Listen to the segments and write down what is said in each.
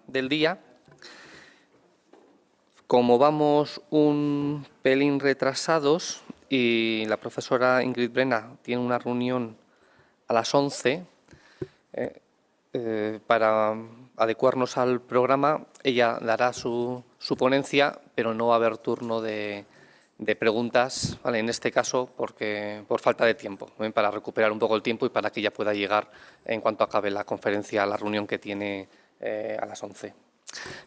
Del día. Como vamos un pelín retrasados y la profesora Ingrid Brena tiene una reunión a las 11, para adecuarnos al programa, ella dará su ponencia, pero no va a haber turno de preguntas, ¿vale? En este caso, por falta de tiempo, para recuperar un poco el tiempo y para que ella pueda llegar en cuanto acabe la conferencia a la reunión que tiene a las 11.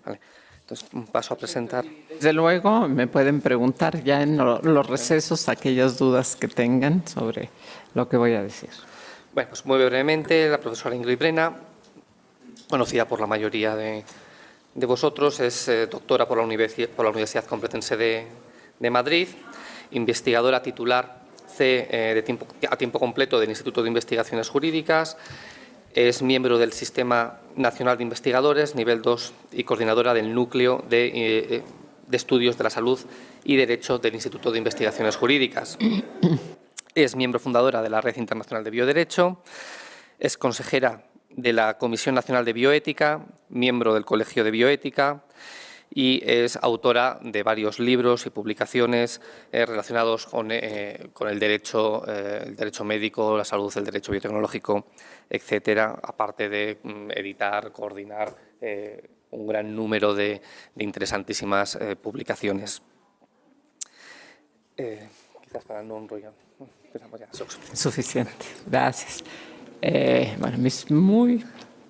Vale. Entonces, paso a presentar. Desde luego, me pueden preguntar ya en los recesos aquellas dudas que tengan sobre lo que voy a decir. Bueno, pues muy brevemente, la profesora Ingrid Brena, conocida por la mayoría de vosotros, es doctora por la Universidad Complutense de Madrid, investigadora titular C a tiempo completo del Instituto de Investigaciones Jurídicas, es miembro del Sistema Nacional de Investigadores, nivel 2, y coordinadora del Núcleo de Estudios de la Salud y Derecho del Instituto de Investigaciones Jurídicas. Es miembro fundadora de la Red Internacional de Bioderecho, es consejera de la Comisión Nacional de Bioética, miembro del Colegio de Bioética y es autora de varios libros y publicaciones relacionados con el derecho médico, la salud, el derecho biotecnológico, etcétera, aparte de editar, coordinar un gran número de interesantísimas publicaciones. Quizás para no enrollar. Empezamos ya. Suficiente. Gracias.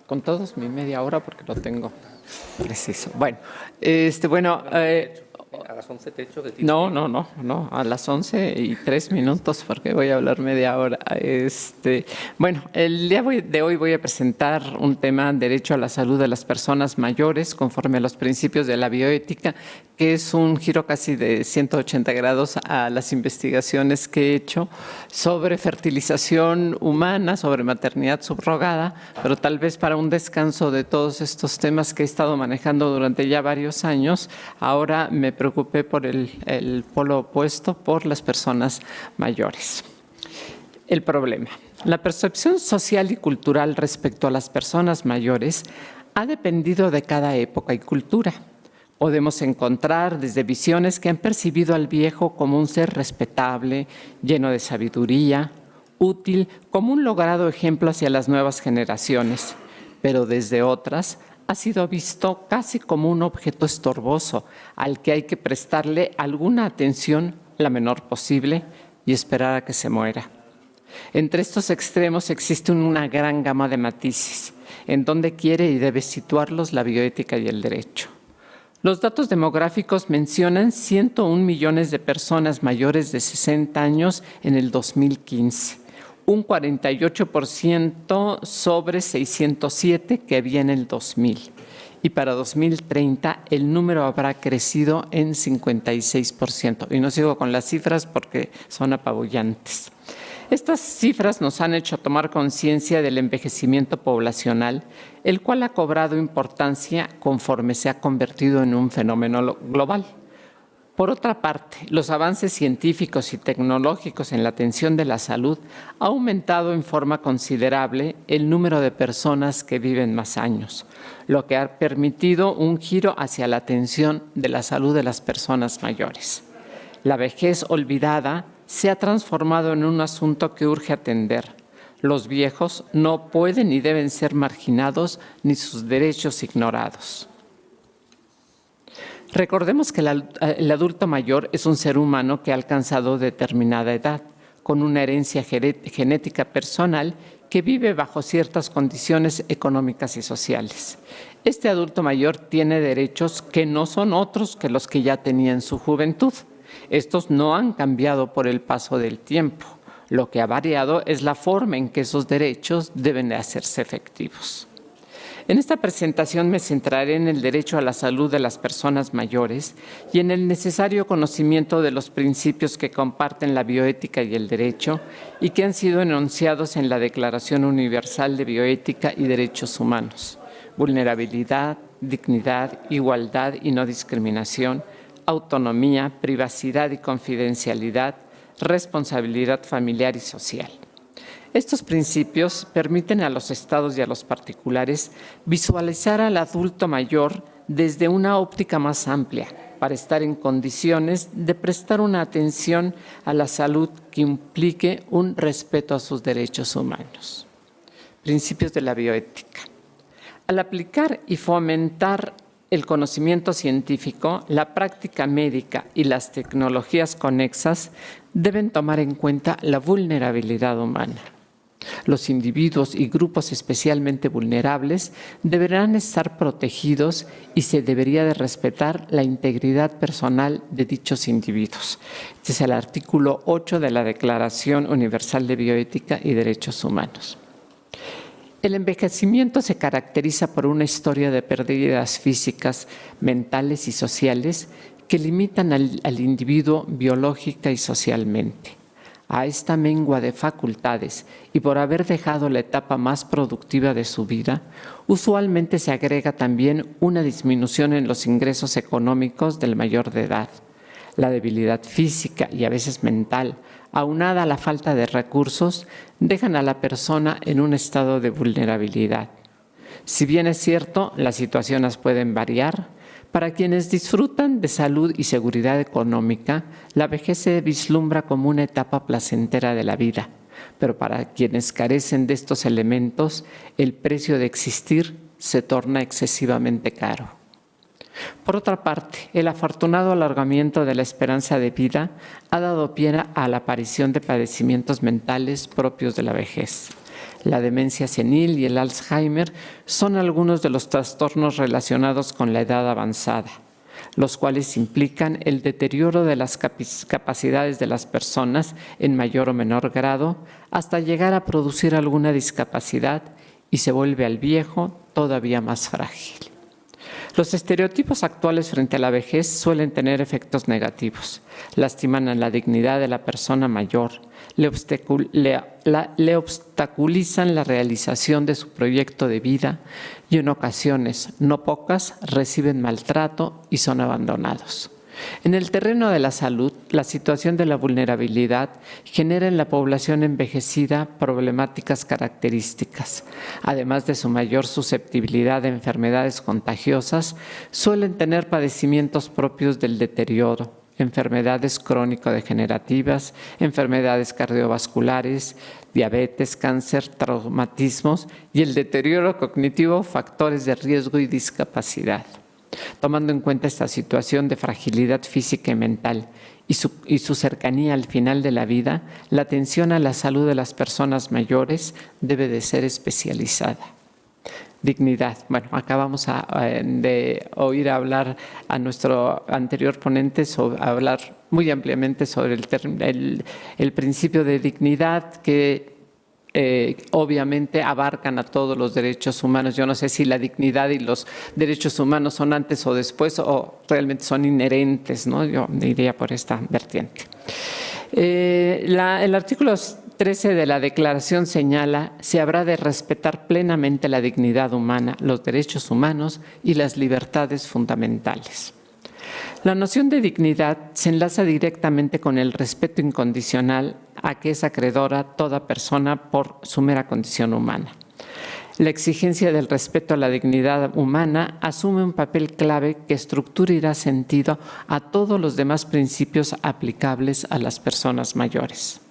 Con todos mi media hora porque lo tengo preciso. Bueno, a las 11 te echo. No, a las 11:03 porque voy a hablar media hora. El día de hoy voy a presentar un tema, derecho a la salud de las personas mayores, conforme a los principios de la bioética, que es un giro casi de 180 grados a las investigaciones que he hecho sobre fertilización humana, sobre maternidad subrogada, pero tal vez para un descanso de todos estos temas que he estado manejando durante ya varios años, ahora me preocupé por el polo opuesto, por las personas mayores. El problema. La percepción social y cultural respecto a las personas mayores ha dependido de cada época y cultura. Podemos encontrar desde visiones que han percibido al viejo como un ser respetable, lleno de sabiduría, útil, como un logrado ejemplo hacia las nuevas generaciones, pero desde otras ha sido visto casi como un objeto estorboso al que hay que prestarle alguna atención, la menor posible, y esperar a que se muera. Entre estos extremos existe una gran gama de matices, en donde quiere y debe situarlos la bioética y el derecho. Los datos demográficos mencionan 101 millones de personas mayores de 60 años en el 2015, un 48% sobre 607 que había en el 2000. Y para 2030 el número habrá crecido en 56%. Y no sigo con las cifras porque son apabullantes. Estas cifras nos han hecho tomar conciencia del envejecimiento poblacional, el cual ha cobrado importancia conforme se ha convertido en un fenómeno global. Por otra parte, los avances científicos y tecnológicos en la atención de la salud ha aumentado en forma considerable el número de personas que viven más años, lo que ha permitido un giro hacia la atención de la salud de las personas mayores. La vejez olvidada se ha transformado en un asunto que urge atender. Los viejos no pueden ni deben ser marginados ni sus derechos ignorados. Recordemos que el adulto mayor es un ser humano que ha alcanzado determinada edad, con una herencia genética personal que vive bajo ciertas condiciones económicas y sociales. Este adulto mayor tiene derechos que no son otros que los que ya tenía en su juventud. Estos no han cambiado por el paso del tiempo. Lo que ha variado es la forma en que esos derechos deben de hacerse efectivos. En esta presentación me centraré en el derecho a la salud de las personas mayores y en el necesario conocimiento de los principios que comparten la bioética y el derecho y que han sido enunciados en la Declaración Universal de Bioética y Derechos Humanos: vulnerabilidad, dignidad, igualdad y no discriminación, autonomía, privacidad y confidencialidad, responsabilidad familiar y social. Estos principios permiten a los estados y a los particulares visualizar al adulto mayor desde una óptica más amplia, para estar en condiciones de prestar una atención a la salud que implique un respeto a sus derechos humanos. Principios de la bioética. Al aplicar y fomentar el conocimiento científico, la práctica médica y las tecnologías conexas deben tomar en cuenta la vulnerabilidad humana. Los individuos y grupos especialmente vulnerables deberán estar protegidos y se debería de respetar la integridad personal de dichos individuos. Este es el artículo 8 de la Declaración Universal de Bioética y Derechos Humanos. El envejecimiento se caracteriza por una historia de pérdidas físicas, mentales y sociales que limitan al individuo biológica y socialmente. A esta mengua de facultades y por haber dejado la etapa más productiva de su vida, usualmente se agrega también una disminución en los ingresos económicos del mayor de edad. La debilidad física y a veces mental, aunada a la falta de recursos, dejan a la persona en un estado de vulnerabilidad. Si bien es cierto, las situaciones pueden variar, para quienes disfrutan de salud y seguridad económica, la vejez se vislumbra como una etapa placentera de la vida, pero para quienes carecen de estos elementos, el precio de existir se torna excesivamente caro. Por otra parte, el afortunado alargamiento de la esperanza de vida ha dado pie a la aparición de padecimientos mentales propios de la vejez. La demencia senil y el Alzheimer son algunos de los trastornos relacionados con la edad avanzada, los cuales implican el deterioro de las capacidades de las personas en mayor o menor grado hasta llegar a producir alguna discapacidad y se vuelve al viejo todavía más frágil. Los estereotipos actuales frente a la vejez suelen tener efectos negativos. Lastiman a la dignidad de la persona mayor, le obstaculizan la realización de su proyecto de vida y en ocasiones, no pocas, reciben maltrato y son abandonados. En el terreno de la salud, la situación de la vulnerabilidad genera en la población envejecida problemáticas características. Además de su mayor susceptibilidad a enfermedades contagiosas, suelen tener padecimientos propios del deterioro, enfermedades crónico-degenerativas, enfermedades cardiovasculares, diabetes, cáncer, traumatismos y el deterioro cognitivo, factores de riesgo y discapacidad. Tomando en cuenta esta situación de fragilidad física y mental y su cercanía al final de la vida, la atención a la salud de las personas mayores debe de ser especializada. Dignidad. Bueno, acabamos de oír hablar a nuestro anterior ponente, hablar muy ampliamente sobre el principio de dignidad que obviamente abarcan a todos los derechos humanos. Yo no sé si la dignidad y los derechos humanos son antes o después o realmente son inherentes, ¿no? Yo diría por esta vertiente. El artículo 13 de la Declaración señala: se habrá de respetar plenamente la dignidad humana, los derechos humanos y las libertades fundamentales. La noción de dignidad se enlaza directamente con el respeto incondicional a que es acreedora toda persona por su mera condición humana. La exigencia del respeto a la dignidad humana asume un papel clave que estructura y da sentido a todos los demás principios aplicables a las personas mayores.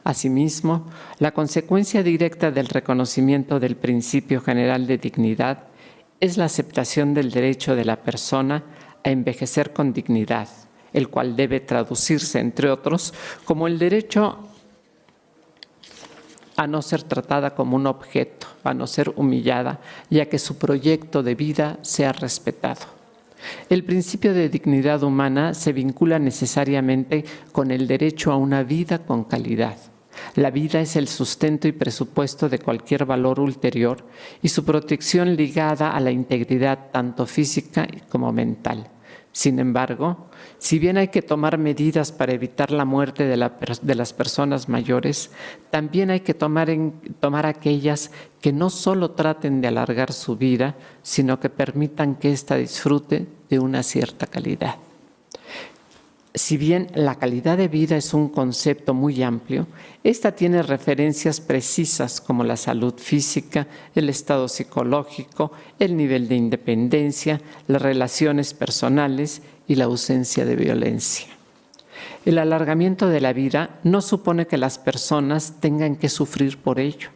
Asimismo, la consecuencia directa del reconocimiento del principio general de dignidad es la aceptación del derecho de la persona a envejecer con dignidad, el cual debe traducirse, entre otros, como el derecho a no ser tratada como un objeto, a no ser humillada, y a que su proyecto de vida sea respetado. El principio de dignidad humana se vincula necesariamente con el derecho a una vida con calidad. La vida es el sustento y presupuesto de cualquier valor ulterior y su protección ligada a la integridad tanto física como mental. Sin embargo, si bien hay que tomar medidas para evitar la muerte de las personas mayores, también hay que tomar aquellas que no solo traten de alargar su vida, sino que permitan que ésta disfrute de una cierta calidad. Si bien la calidad de vida es un concepto muy amplio, esta tiene referencias precisas como la salud física, el estado psicológico, el nivel de independencia, las relaciones personales y la ausencia de violencia. El alargamiento de la vida no supone que las personas tengan que sufrir por ello,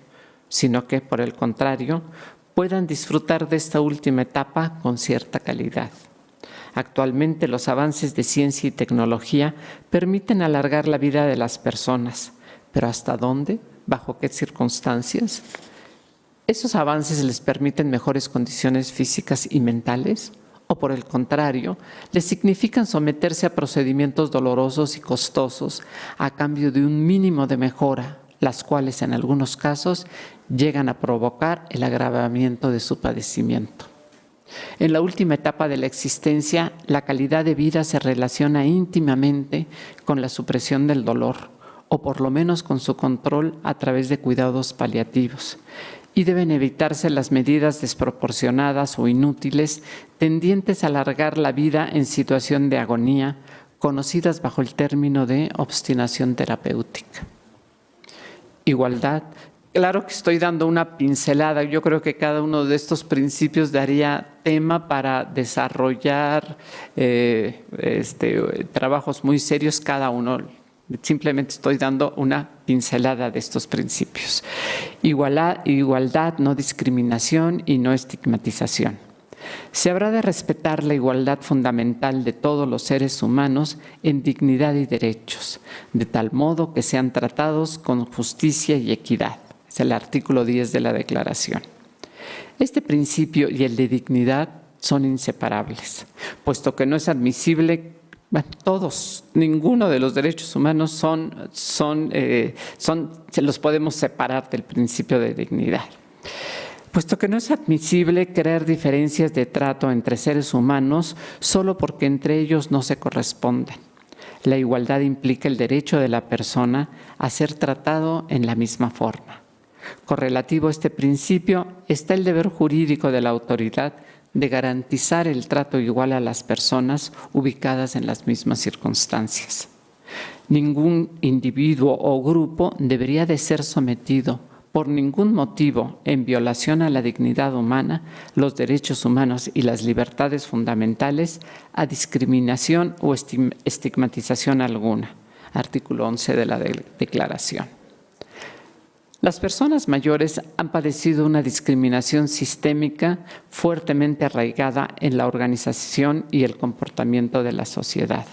sino que, por el contrario, puedan disfrutar de esta última etapa con cierta calidad. Actualmente, los avances de ciencia y tecnología permiten alargar la vida de las personas, pero ¿hasta dónde? ¿Bajo qué circunstancias? ¿Esos avances les permiten mejores condiciones físicas y mentales? ¿O por el contrario, les significan someterse a procedimientos dolorosos y costosos a cambio de un mínimo de mejora, las cuales en algunos casos llegan a provocar el agravamiento de su padecimiento? En la última etapa de la existencia, la calidad de vida se relaciona íntimamente con la supresión del dolor, o por lo menos con su control a través de cuidados paliativos, y deben evitarse las medidas desproporcionadas o inútiles tendientes a alargar la vida en situación de agonía, conocidas bajo el término de obstinación terapéutica. Igualdad. Claro que estoy dando una pincelada. Yo creo que cada uno de estos principios daría tema para desarrollar trabajos muy serios cada uno. Simplemente estoy dando una pincelada de estos principios. Igualdad, no discriminación y no estigmatización. Se habrá de respetar la igualdad fundamental de todos los seres humanos en dignidad y derechos, de tal modo que sean tratados con justicia y equidad. Es el artículo 10 de la Declaración. Este principio y el de dignidad son inseparables, puesto que no es admisible, ninguno de los derechos humanos se los podemos separar del principio de dignidad. Puesto que no es admisible crear diferencias de trato entre seres humanos solo porque entre ellos no se corresponden. La igualdad implica el derecho de la persona a ser tratado en la misma forma. Correlativo a este principio está el deber jurídico de la autoridad de garantizar el trato igual a las personas ubicadas en las mismas circunstancias. Ningún individuo o grupo debería de ser sometido por ningún motivo en violación a la dignidad humana, los derechos humanos y las libertades fundamentales a discriminación o estigmatización alguna. Artículo 11 de la Declaración. Las personas mayores han padecido una discriminación sistémica fuertemente arraigada en la organización y el comportamiento de la sociedad.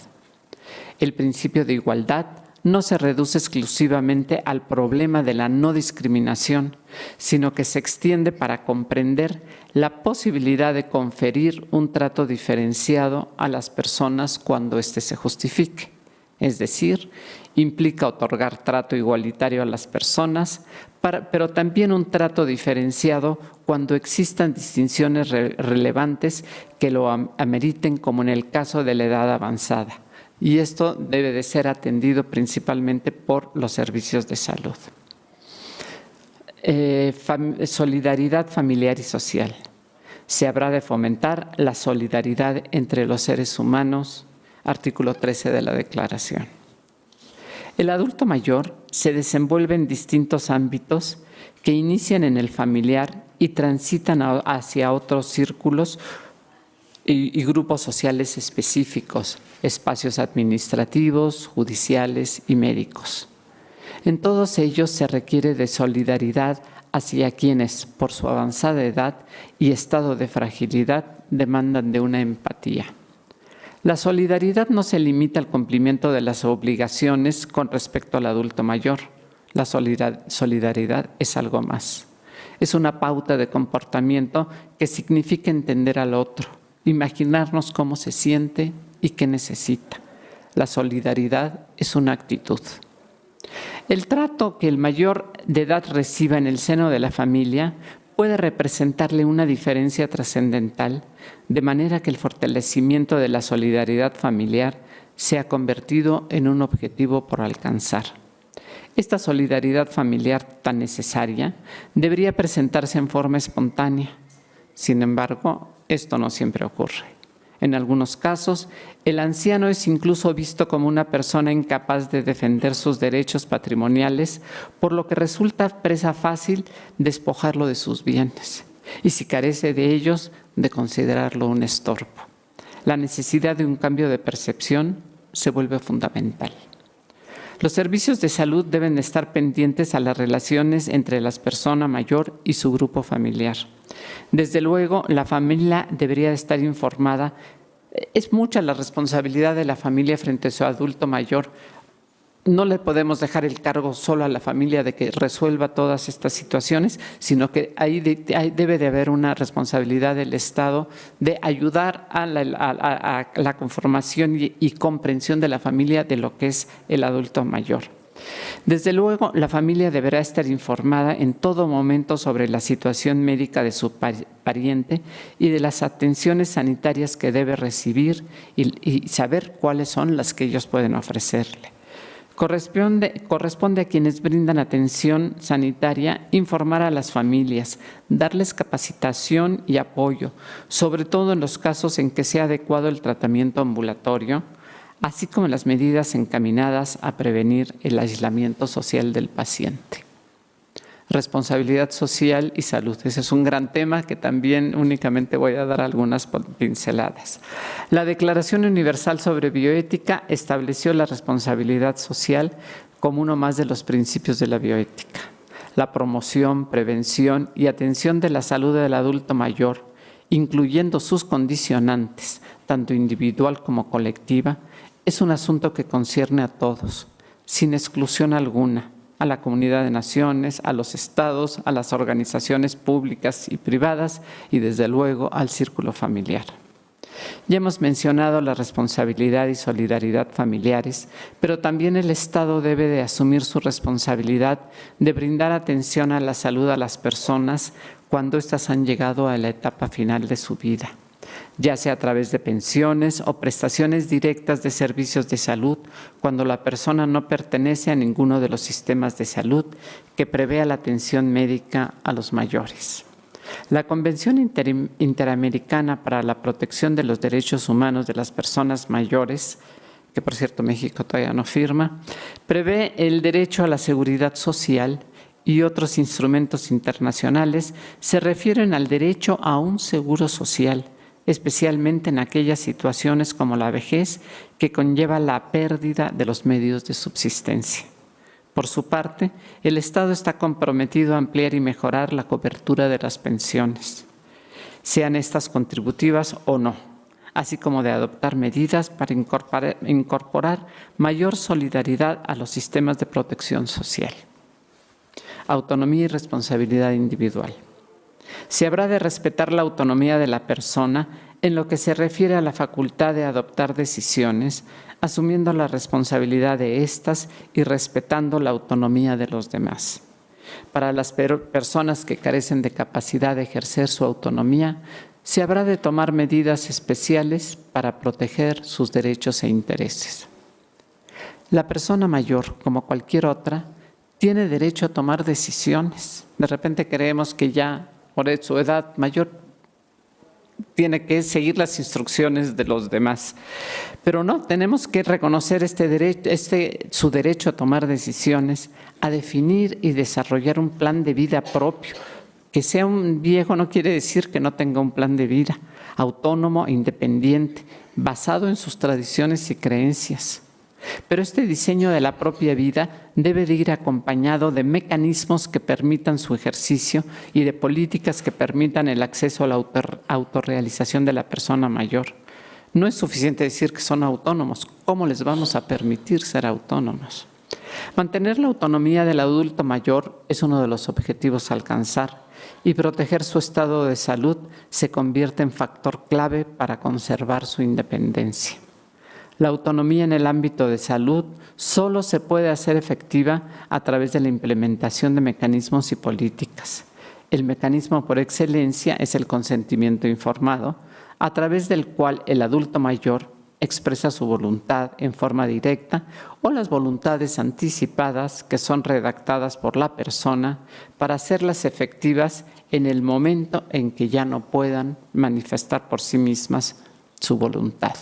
El principio de igualdad no se reduce exclusivamente al problema de la no discriminación, sino que se extiende para comprender la posibilidad de conferir un trato diferenciado a las personas cuando éste se justifique. Es decir, implica otorgar trato igualitario a las personas, pero también un trato diferenciado cuando existan distinciones relevantes que lo ameriten, como en el caso de la edad avanzada. Y esto debe de ser atendido principalmente por los servicios de salud. Solidaridad familiar y social. Se habrá de fomentar la solidaridad entre los seres humanos, artículo 13 de la Declaración. El adulto mayor se desenvuelve en distintos ámbitos que inician en el familiar y transitan hacia otros círculos y grupos sociales específicos, espacios administrativos, judiciales y médicos. En todos ellos se requiere de solidaridad hacia quienes, por su avanzada edad y estado de fragilidad, demandan de una empatía. La solidaridad no se limita al cumplimiento de las obligaciones con respecto al adulto mayor. La solidaridad es algo más. Es una pauta de comportamiento que significa entender al otro, imaginarnos cómo se siente y qué necesita. La solidaridad es una actitud. El trato que el mayor de edad reciba en el seno de la familia puede representarle una diferencia trascendental, de manera que el fortalecimiento de la solidaridad familiar se ha convertido en un objetivo por alcanzar. Esta solidaridad familiar tan necesaria debería presentarse en forma espontánea. Sin embargo, esto no siempre ocurre. En algunos casos, el anciano es incluso visto como una persona incapaz de defender sus derechos patrimoniales, por lo que resulta presa fácil despojarlo de sus bienes, y si carece de ellos, de considerarlo un estorbo. La necesidad de un cambio de percepción se vuelve fundamental. Los servicios de salud deben estar pendientes a las relaciones entre la persona mayor y su grupo familiar. Desde luego, la familia debería estar informada. Es mucha la responsabilidad de la familia frente a su adulto mayor. No le podemos dejar el cargo solo a la familia de que resuelva todas estas situaciones, sino que ahí debe de haber una responsabilidad del Estado de ayudar a la conformación y comprensión de la familia de lo que es el adulto mayor. Desde luego, la familia deberá estar informada en todo momento sobre la situación médica de su pariente y de las atenciones sanitarias que debe recibir y saber cuáles son las que ellos pueden ofrecerle. Corresponde a quienes brindan atención sanitaria informar a las familias, darles capacitación y apoyo, sobre todo en los casos en que sea adecuado el tratamiento ambulatorio, así como las medidas encaminadas a prevenir el aislamiento social del paciente. Responsabilidad social y salud. Ese es un gran tema que también únicamente voy a dar algunas pinceladas. La Declaración Universal sobre Bioética estableció la responsabilidad social como uno más de los principios de la bioética. La promoción, prevención y atención de la salud del adulto mayor, incluyendo sus condicionantes, tanto individual como colectiva, es un asunto que concierne a todos, sin exclusión alguna, a la comunidad de naciones, a los estados, a las organizaciones públicas y privadas y, desde luego, al círculo familiar. Ya hemos mencionado la responsabilidad y solidaridad familiares, pero también el Estado debe de asumir su responsabilidad de brindar atención a la salud a las personas cuando éstas han llegado a la etapa final de su vida, ya sea a través de pensiones o prestaciones directas de servicios de salud, cuando la persona no pertenece a ninguno de los sistemas de salud que prevea la atención médica a los mayores. La Convención Interamericana para la Protección de los Derechos Humanos de las Personas Mayores, que por cierto México todavía no firma, prevé el derecho a la seguridad social y otros instrumentos internacionales se refieren al derecho a un seguro social, especialmente en aquellas situaciones como la vejez que conlleva la pérdida de los medios de subsistencia. Por su parte, el Estado está comprometido a ampliar y mejorar la cobertura de las pensiones, sean estas contributivas o no, así como de adoptar medidas para incorporar mayor solidaridad a los sistemas de protección social. Autonomía y responsabilidad individual. Se habrá de respetar la autonomía de la persona en lo que se refiere a la facultad de adoptar decisiones, asumiendo la responsabilidad de éstas y respetando la autonomía de los demás. Para las personas que carecen de capacidad de ejercer su autonomía, se habrá de tomar medidas especiales para proteger sus derechos e intereses. La persona mayor, como cualquier otra, tiene derecho a tomar decisiones. De repente creemos que ya por su edad mayor tiene que seguir las instrucciones de los demás. Pero no, tenemos que reconocer su derecho a tomar decisiones, a definir y desarrollar un plan de vida propio. Que sea un viejo no quiere decir que no tenga un plan de vida, autónomo, independiente, basado en sus tradiciones y creencias. Pero este diseño de la propia vida debe de ir acompañado de mecanismos que permitan su ejercicio y de políticas que permitan el acceso a la autorrealización de la persona mayor. No es suficiente decir que son autónomos. ¿Cómo les vamos a permitir ser autónomos? Mantener la autonomía del adulto mayor es uno de los objetivos a alcanzar y proteger su estado de salud se convierte en factor clave para conservar su independencia. La autonomía en el ámbito de salud solo se puede hacer efectiva a través de la implementación de mecanismos y políticas. El mecanismo por excelencia es el consentimiento informado, a través del cual el adulto mayor expresa su voluntad en forma directa o las voluntades anticipadas que son redactadas por la persona para hacerlas efectivas en el momento en que ya no puedan manifestar por sí mismas su voluntad.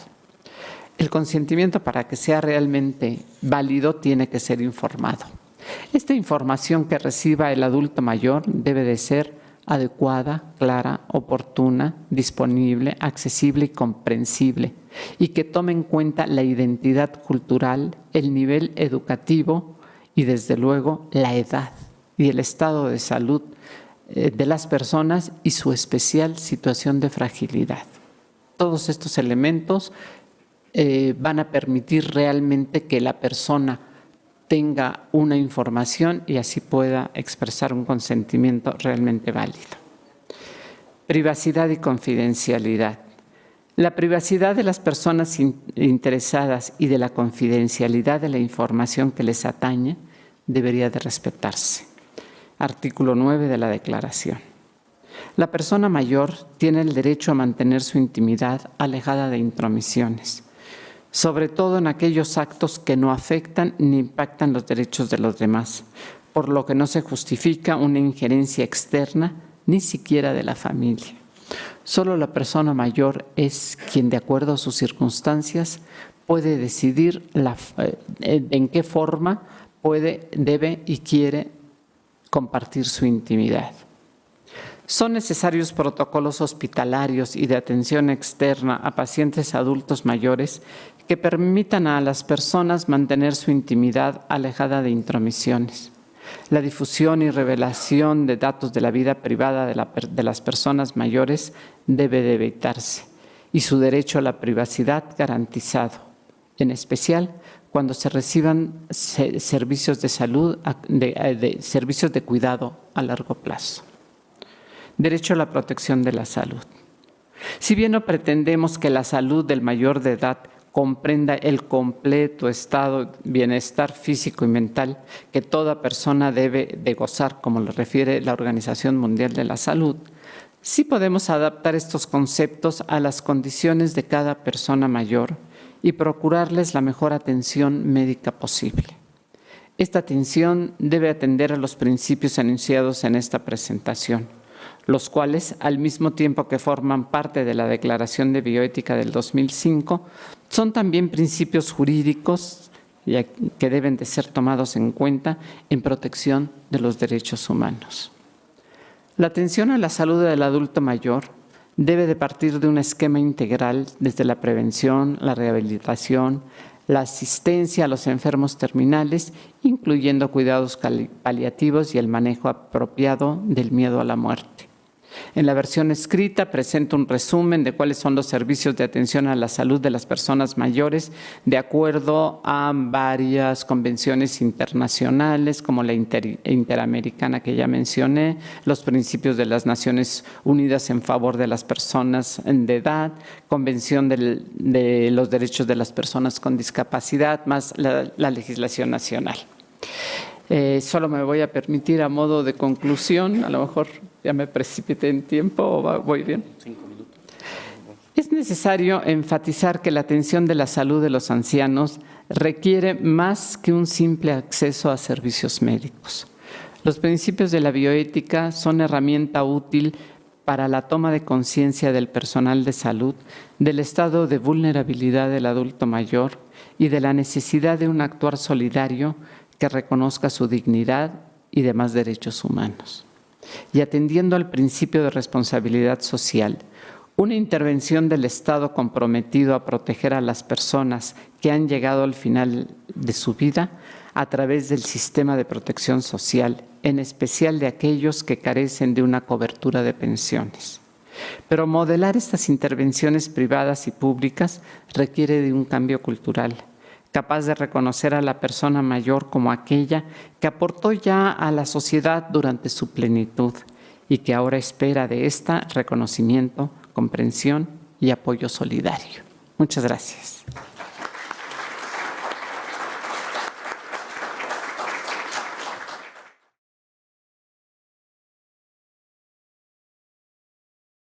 El consentimiento, para que sea realmente válido, tiene que ser informado. Esta información que reciba el adulto mayor debe de ser adecuada, clara, oportuna, disponible, accesible y comprensible, y que tome en cuenta la identidad cultural, el nivel educativo y, desde luego, la edad y el estado de salud de las personas y su especial situación de fragilidad. Todos estos elementos van a permitir realmente que la persona tenga una información y así pueda expresar un consentimiento realmente válido. Privacidad y confidencialidad. La privacidad de las personas interesadas y de la confidencialidad de la información que les atañe debería de respetarse. Artículo 9 de la Declaración. La persona mayor tiene el derecho a mantener su intimidad alejada de intromisiones, sobre todo en aquellos actos que no afectan ni impactan los derechos de los demás, por lo que no se justifica una injerencia externa, ni siquiera de la familia. Solo la persona mayor es quien, de acuerdo a sus circunstancias, puede decidir en qué forma puede, debe y quiere compartir su intimidad. Son necesarios protocolos hospitalarios y de atención externa a pacientes adultos mayores que permitan a las personas mantener su intimidad alejada de intromisiones. La difusión y revelación de datos de la vida privada de las personas mayores debe de evitarse y su derecho a la privacidad garantizado, en especial cuando se reciban servicios de salud, servicios de cuidado a largo plazo. Derecho a la protección de la salud. Si bien no pretendemos que la salud del mayor de edad comprenda el completo estado de bienestar físico y mental que toda persona debe de gozar, como lo refiere la Organización Mundial de la Salud, sí podemos adaptar estos conceptos a las condiciones de cada persona mayor y procurarles la mejor atención médica posible. Esta atención debe atender a los principios enunciados en esta presentación, los cuales, al mismo tiempo que forman parte de la Declaración de Bioética del 2005, son también principios jurídicos que deben de ser tomados en cuenta en protección de los derechos humanos. La atención a la salud del adulto mayor debe de partir de un esquema integral desde la prevención, la rehabilitación, la asistencia a los enfermos terminales, incluyendo cuidados paliativos y el manejo apropiado del miedo a la muerte. En la versión escrita presento un resumen de cuáles son los servicios de atención a la salud de las personas mayores de acuerdo a varias convenciones internacionales como la Interamericana que ya mencioné, los principios de las Naciones Unidas en favor de las personas de edad, Convención de los Derechos de las Personas con Discapacidad, más la legislación nacional. Solo me voy a permitir a modo de conclusión, a lo mejor ya me precipité en tiempo o voy bien. 5 minutos. Es necesario enfatizar que la atención de la salud de los ancianos requiere más que un simple acceso a servicios médicos. Los principios de la bioética son herramienta útil para la toma de conciencia del personal de salud del estado de vulnerabilidad del adulto mayor y de la necesidad de un actuar solidario que reconozca su dignidad y demás derechos humanos. Y atendiendo al principio de responsabilidad social, una intervención del Estado comprometido a proteger a las personas que han llegado al final de su vida a través del sistema de protección social, en especial de aquellos que carecen de una cobertura de pensiones. Pero modelar estas intervenciones privadas y públicas requiere de un cambio cultural, capaz de reconocer a la persona mayor como aquella que aportó ya a la sociedad durante su plenitud y que ahora espera de esta reconocimiento, comprensión y apoyo solidario. Muchas gracias.